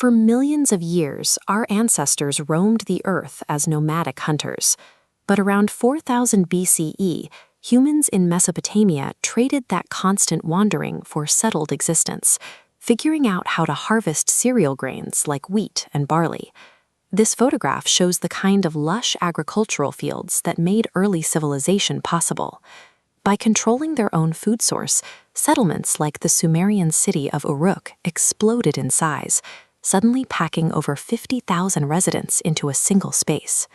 For millions of years, our ancestors roamed the earth as nomadic hunters. But around 4000 BCE, humans in Mesopotamia traded that constant wandering for settled existence, figuring out how to harvest cereal grains like wheat and barley. This photograph shows the kind of lush agricultural fields that made early civilization possible. By controlling their own food source, settlements like the Sumerian city of Uruk exploded in size, suddenly packing over 50,000 residents into a single space.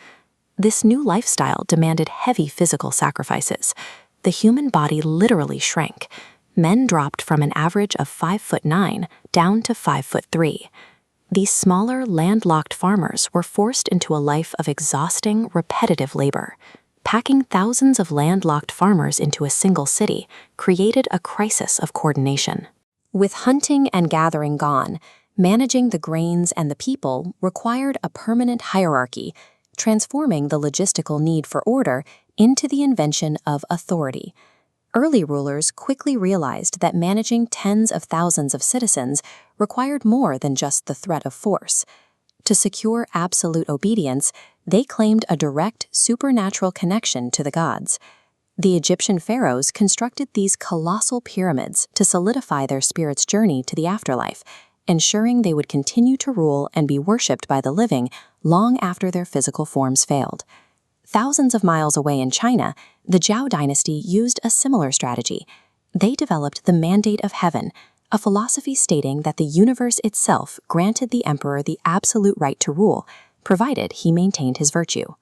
This new lifestyle demanded heavy physical sacrifices. The human body literally shrank. Men dropped from an average of 5'9" down to 5'3". These smaller, landlocked farmers were forced into a life of exhausting, repetitive labor. Packing thousands of landlocked farmers into a single city created a crisis of coordination. With hunting and gathering gone, managing the grains and the people required a permanent hierarchy, transforming the logistical need for order into the invention of authority. Early rulers quickly realized that managing tens of thousands of citizens required more than just the threat of force. To secure absolute obedience, they claimed a direct supernatural connection to the gods. The Egyptian pharaohs constructed these colossal pyramids to solidify their spirit's journey to the afterlife, ensuring they would continue to rule and be worshipped by the living long after their physical forms failed. Thousands of miles away in China, the Zhou dynasty used a similar strategy. They developed the Mandate of Heaven, a philosophy stating that the universe itself granted the emperor the absolute right to rule, provided he maintained his virtue.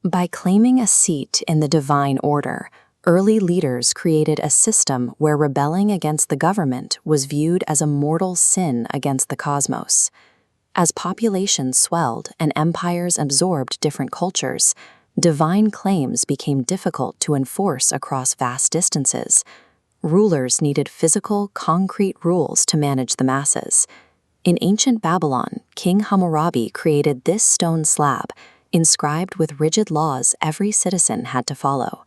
By claiming a seat in the divine order, early leaders created a system where rebelling against the government was viewed as a mortal sin against the cosmos. As populations swelled and empires absorbed different cultures, divine claims became difficult to enforce across vast distances. Rulers needed physical, concrete rules to manage the masses. In ancient Babylon, King Hammurabi created this stone slab, inscribed with rigid laws every citizen had to follow.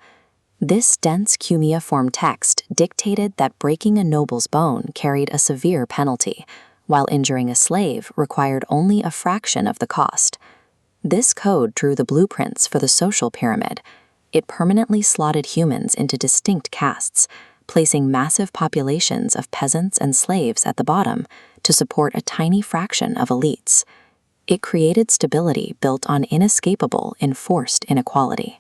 This dense cuneiform text dictated that breaking a noble's bone carried a severe penalty, while injuring a slave required only a fraction of the cost. This code drew the blueprints for the social pyramid. It permanently slotted humans into distinct castes, placing massive populations of peasants and slaves at the bottom to support a tiny fraction of elites. It created stability built on inescapable, enforced inequality.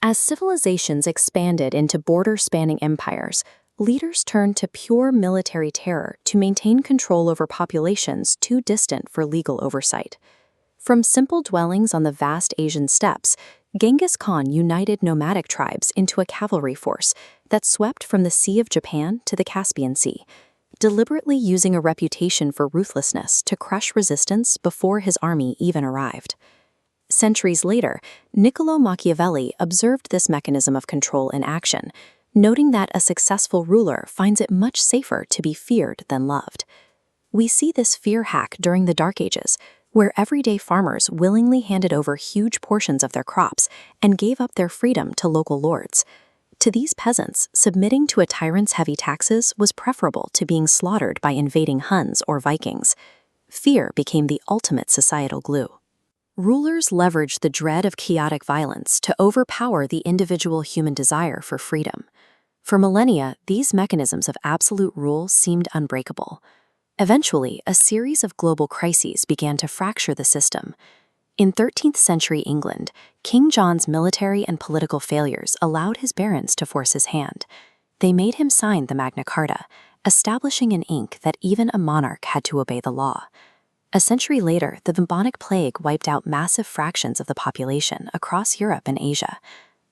As civilizations expanded into border-spanning empires, leaders turned to pure military terror to maintain control over populations too distant for legal oversight. From simple dwellings on the vast Asian steppes, Genghis Khan united nomadic tribes into a cavalry force that swept from the Sea of Japan to the Caspian Sea, deliberately using a reputation for ruthlessness to crush resistance before his army even arrived. Centuries later, Niccolò Machiavelli observed this mechanism of control in action, noting that a successful ruler finds it much safer to be feared than loved. We see this fear hack during the Dark Ages, where everyday farmers willingly handed over huge portions of their crops and gave up their freedom to local lords. To these peasants, submitting to a tyrant's heavy taxes was preferable to being slaughtered by invading Huns or Vikings. Fear became the ultimate societal glue. Rulers leveraged the dread of chaotic violence to overpower the individual human desire for freedom. For millennia, these mechanisms of absolute rule seemed unbreakable. Eventually, a series of global crises began to fracture the system. In 13th century England, King John's military and political failures allowed his barons to force his hand. They made him sign the Magna Carta, establishing in ink that even a monarch had to obey the law. A century later, the bubonic plague wiped out massive fractions of the population across Europe and Asia.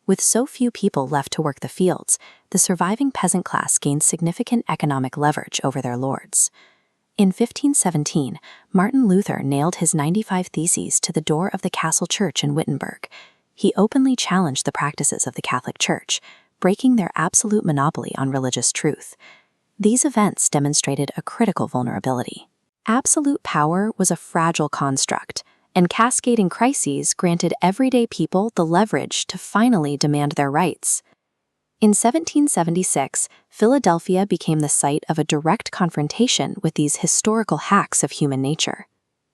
With so few people left to work the fields, the surviving peasant class gained significant economic leverage over their lords. In 1517, Martin Luther nailed his 95 Theses to the door of the castle church in Wittenberg. He openly challenged the practices of the Catholic Church, breaking their absolute monopoly on religious truth. These events demonstrated a critical vulnerability. Absolute power was a fragile construct, and cascading crises granted everyday people the leverage to finally demand their rights. In 1776, Philadelphia became the site of a direct confrontation with these historical hacks of human nature.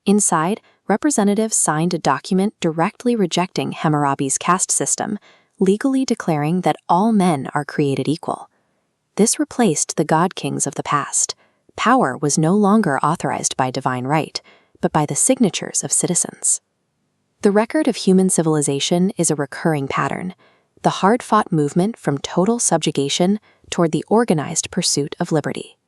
Inside, representatives signed a document directly rejecting Hammurabi's caste system, legally declaring that all men are created equal. This replaced the god kings of the past. Power was no longer authorized by divine right, but by the signatures of citizens. The record of human civilization is a recurring pattern, the hard-fought movement from total subjugation toward the organized pursuit of liberty.